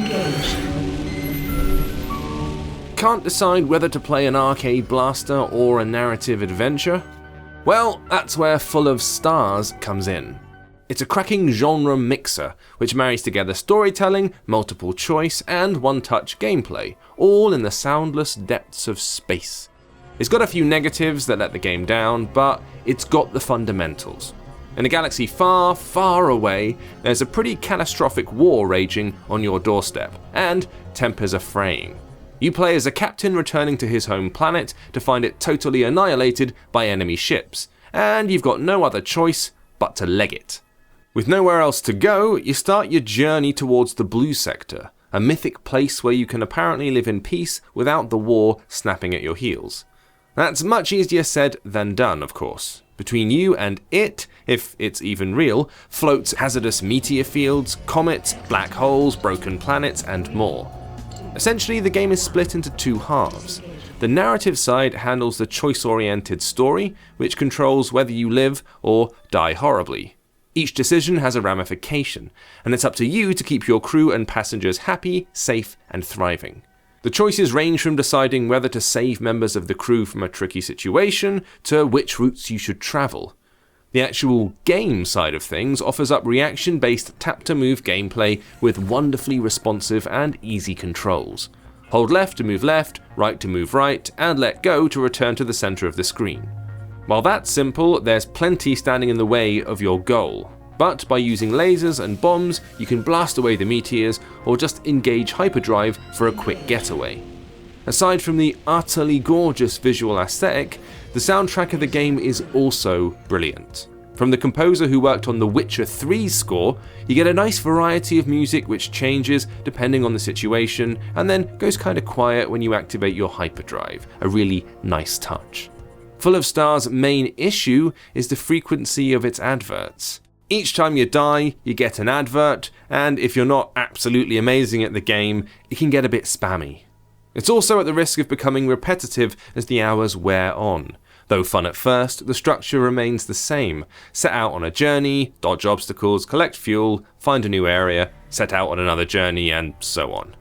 engaged. Can't decide whether to play an arcade blaster or a narrative adventure? Well, that's where Full of Stars comes in. It's a cracking genre mixer, which marries together storytelling, multiple choice, and one-touch gameplay, all in the soundless depths of space. It's got a few negatives that let the game down, but it's got the fundamentals. In a galaxy far, far away, there's a pretty catastrophic war raging on your doorstep, and tempers are fraying. You play as a captain returning to his home planet to find it totally annihilated by enemy ships, and you've got no other choice but to leg it. With nowhere else to go, you start your journey towards the Blue Sector, a mythic place where you can apparently live in peace without the war snapping at your heels. That's much easier said than done, of course. Between you and it, if it's even real, floats hazardous meteor fields, comets, black holes, broken planets, and more. Essentially, the game is split into two halves. The narrative side handles the choice-oriented story, which controls whether you live or die horribly. Each decision has a ramification, and it's up to you to keep your crew and passengers happy, safe, and thriving. The choices range from deciding whether to save members of the crew from a tricky situation to which routes you should travel. The actual game side of things offers up reaction-based tap-to-move gameplay with wonderfully responsive and easy controls. Hold left to move left, right to move right, and let go to return to the center of the screen. While that's simple, there's plenty standing in the way of your goal. But by using lasers and bombs, you can blast away the meteors or just engage hyperdrive for a quick getaway. Aside from the utterly gorgeous visual aesthetic, the soundtrack of the game is also brilliant. From the composer who worked on The Witcher 3's score, you get a nice variety of music which changes depending on the situation and then goes kinda quiet when you activate your hyperdrive, a really nice touch. Full of Stars' main issue is the frequency of its adverts. Each time you die, you get an advert, and if you're not absolutely amazing at the game, it can get a bit spammy. It's also at the risk of becoming repetitive as the hours wear on. Though fun at first, the structure remains the same. Set out on a journey, dodge obstacles, collect fuel, find a new area, set out on another journey, and so on.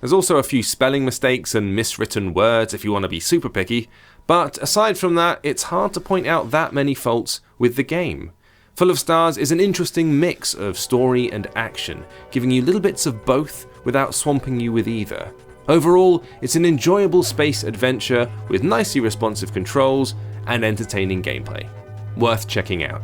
There's also a few spelling mistakes and miswritten words if you want to be super picky, but aside from that, it's hard to point out that many faults with the game. Full of Stars is an interesting mix of story and action, giving you little bits of both without swamping you with either. Overall, it's an enjoyable space adventure with nicely responsive controls and entertaining gameplay. Worth checking out.